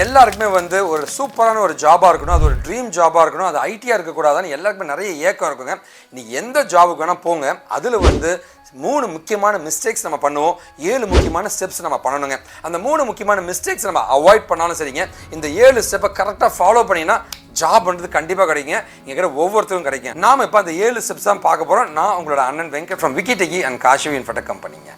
எல்லாருக்குமே வந்து ஒரு சூப்பரான ஒரு ஜாபாக இருக்கணும், அது ஒரு ட்ரீம் ஜாபாக இருக்கணும், அது ஐடியாக இருக்கக்கூடாதுன்னு எல்லாருக்குமே நிறைய ஏக்கம் இருக்குங்க. நீங்கள் எந்த ஜாபுக்கு வேணால் போங்க, அதில் வந்து 3 முக்கியமான மிஸ்டேக்ஸ் நம்ம பண்ணுவோம், 7 முக்கியமான ஸ்டெப்ஸ் நம்ம பண்ணணுங்க. அந்த 3 முக்கியமான மிஸ்டேக்ஸ் நம்ம அவாய்ட் பண்ணாலும் சரிங்க, இந்த 7 ஸ்டெப்பை கரெக்டாக ஃபாலோ பண்ணிங்கன்னா ஜாப் பண்ணுறது கண்டிப்பாக கிடைக்குங்க. இங்கே ஒவ்வொருத்தரும் கிடைக்கும். நாம் இப்போ அந்த 7 ஸ்டெப்ஸ் தான் பார்க்க போகிறோம். நான் உங்களோட அண்ணன் வெங்கட் ஃப்ரம் விக்கிடெக்கி அண்ட் காஷிவ் இன்ஃபோ கம்பெனிங்க.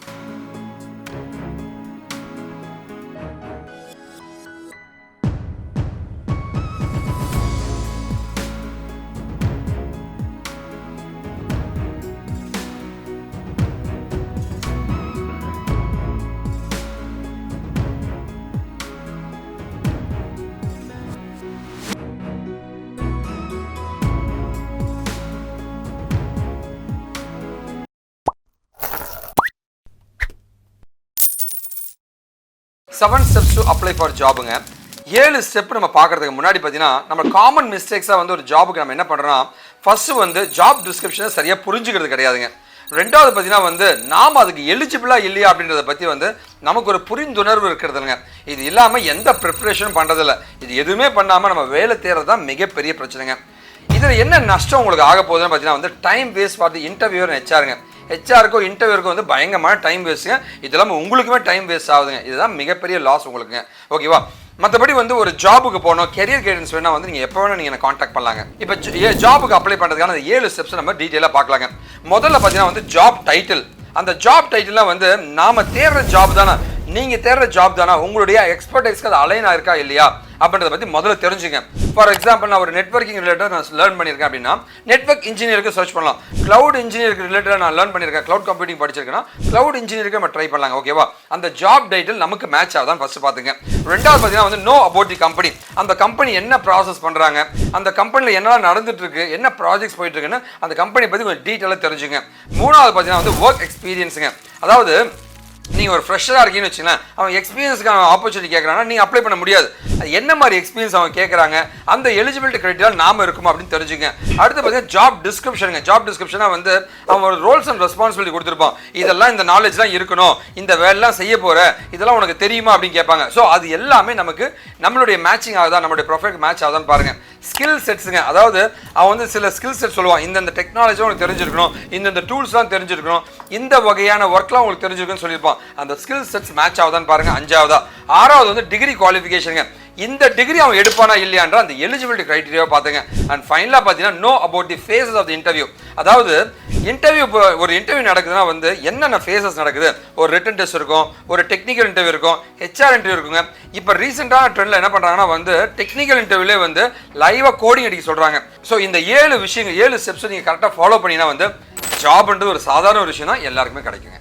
Seven steps to apply for ஜாபுங்க. 7 ஸ்டெப் நம்ம பார்க்கறதுக்கு முன்னாடி பார்த்தீங்கன்னா நம்ம காமன் மிஸ்டேக்ஸாக வந்து ஒரு ஜாபுக்கு நம்ம என்ன பண்ணுறோம்னா, ஃபர்ஸ்ட் வந்து ஜாப் டிஸ்கிரிப்ஷனை சரியாக புரிஞ்சுக்கிறது கிடையாதுங்க. ரெண்டாவது பார்த்தீங்கன்னா வந்து நாம் அதுக்கு எலிஜிபிளாக இல்லையா அப்படின்றத பற்றி வந்து நமக்கு ஒரு புரிந்துணர்வு இருக்கிறதுங்க. இது இல்லாமல் எந்த ப்ரிப்ரேஷனும் பண்ணுறதில்ல. இது எதுவுமே பண்ணாமல் நம்ம வேலை தேர்றது தான் மிகப்பெரிய பிரச்சனைங்க. இதில் என்ன நஷ்டம் உங்களுக்கு ஆக போகுதுன்னு பார்த்தீங்கன்னா வந்து time waste for the interviewer ஹெச்ஆருங்க. ஹெச்ஆருக்கும் இன்டர்வியூருக்கும் வந்து பயங்கரமான டைம் வேஸ்ட்டுங்க. இதெல்லாம் உங்களுக்குமே டைம் வேஸ்ட் ஆகுதுங்க. இதுதான் மிகப்பெரிய லாஸ் உங்களுக்குங்க. ஓகேவா? மற்றபடி வந்து ஒரு ஜாபுக்கு போகணும், கெரியர் கைடன்ஸ் வேணால் வந்து நீங்கள் எப்போ வேணால் நீங்கள் காண்டாக்ட் பண்ணலாங்க. இப்போ ஜாபுக்கு அப்ளை பண்ணுறதுக்கான அந்த 7 ஸ்டெப்ஸ் நம்ம டீட்டெயிலாக பார்க்கலாங்க. முதல்ல பார்த்தீங்கன்னா வந்து ஜாப் டைட்டில். அந்த ஜாப் டைட்டில்லாம் வந்து நாம் தேடுற ஜாப் தானே, நீங்கள் தேடுற ஜாப் தானே, உங்களுடைய எக்ஸ்பர்டைஸ்க்கு அது அலைன் ஆயிருக்கா இல்லையா அப்படின்றத பற்றி முதல்ல தெரிஞ்சுங்க. ஃபார் எக்ஸாம்பிள் நான் ஒரு நெட்வொர்க்கிங் ரிலேட்டட் நான் லேர்ன் பண்ணியிருக்கேன் அப்படின்னா நெட்வொர்க் இன்ஜினியருக்கு சர்ச் பண்ணலாம். கிளவுட் இன்ஜினியருக்கு ரிலேட்டடாக நான் லேர்ன் பண்ணியிருக்கேன், கிளவுட் கம்ப்யூட்டிங் படிச்சிருக்கேன்னா கிளவுட் இன்ஜினியருக்கு நம்ம ட்ரை பண்ணலாங்க. ஓகேவா? அந்த ஜாப் டைட்டில் நமக்கு மேட்ச் ஆகுதான் ஃபர்ஸ்ட் பார்த்துங்க. ரெண்டாவது பார்த்தீங்கன்னா வந்து நோ அபவுட் தி கம்பெனி. அந்த கம்பெனி என்ன ப்ராசஸ் பண்ணுறாங்க, அந்த கம்பெனியில் என்னெல்லாம் நடந்துட்டு இருக்கு, என்ன ப்ராஜெக்ட்ஸ் போயிட்டு இருக்குன்னு அந்த கம்பெனி பற்றி கொஞ்சம் டீட்டெயிலாக தெரிஞ்சுங்க. மூணாவது பார்த்தீங்கன்னா வந்து ஒர்க் எக்ஸ்பீரியன்ஸுங்க. அதாவது நீங்கள் ஒரு ஃப்ரெஷராக இருக்கீங்கன்னு வச்சுங்களேன், அவன் எக்ஸ்பீரியன்ஸுக்கான ஆப்பர்ச்சுனிட்டி கேட்குறாங்கன்னா நீங்கள் அப்ளை பண்ண முடியாது. அது என்ன மாதிரி எக்ஸ்பீரியன்ஸ் அவங்க கேட்குறாங்க, அந்த எலிஜிபிலிட்டி கிரைட்டீரியா நாம இருக்குமா அப்படின்னு தெரிஞ்சுங்க. அடுத்து பார்த்தீங்கன்னா ஜாப் டிஸ்கிரிப்ஷனுங்க. ஜாப் டிஸ்கிரிப்ஷனாக வந்து அவன் ஒரு ரோல்ஸ் அண்ட் ரெஸ்பான்சிபிலிட்டி கொடுத்துருப்பான். இதெல்லாம் இந்த நாலேஜ்லாம் இருக்கணும், இந்த வேலைலாம் செய்ய போகிற, இதெல்லாம் உனக்கு தெரியுமா அப்படின்னு கேட்பாங்க. ஸோ அது எல்லாமே நமக்கு நம்மளுடைய மேட்சிங் ஆகுதா, நம்மளுடைய ப்ரொஃபைல் மேட்ச் ஆகுதான்னு பாருங்கள். ஸ்கில் செட்ஸுங்க. அதாவது அவன் வந்து சில ஸ்கில் செட் சொல்லுவான், இந்த டெக்னாலஜியும் உங்களுக்கு தெரிஞ்சிருக்கணும், இந்த டூல்ஸ்லாம் தெரிஞ்சிருக்கணும், இந்த வகையான ஒர்க்லாம் உங்களுக்கு தெரிஞ்சிருக்குன்னு சொல்லியிருப்பான். அந்த ஸ்கில் செட்ஸ் மேட்ச் ஆகுதான்னு பாருங்க. 5ஆவதா. 6வது வந்து டிகிரி குவாலிஃபிகேஷனுங்க. இந்த டிகிரி அவன் எடுப்பானா இல்லையான்ற அந்த எலிஜிபிலிட்டி கிரைட்டீரியாவை பார்த்துங்க. அண்ட் ஃபைனலாக பார்த்தீங்கன்னா know about the phases of the interview. அதாவது ஒரு இன்டர்வியூ நடக்குதுன்னா வந்து என்னென்ன ஃபேஸஸ் நடக்குது, ஒரு ரிட்டன் டெஸ்ட் இருக்கும், ஒரு டெக்னிக்கல் இன்டர்வியூ இருக்கும், ஹெச்ஆர் இன்டர்வியூ இருக்குங்க. இப்போ ரீசெண்டான ட்ரெண்டில் என்ன பண்ணுறாங்கன்னா வந்து டெக்னிக்கல் இன்டர்வியூலே வந்து லைவாக கோடிங் அடிக்க சொல்கிறாங்க. ஸோ இந்த 7 விஷயங்கள் 7 ஸ்டெப்ஸ் நீங்கள் கரெக்டாக ஃபாலோ பண்ணினா வந்து ஜாப்ன்றது ஒரு சாதாரண ஒரு விஷயம் தான், எல்லாருக்குமே கிடைக்குங்க.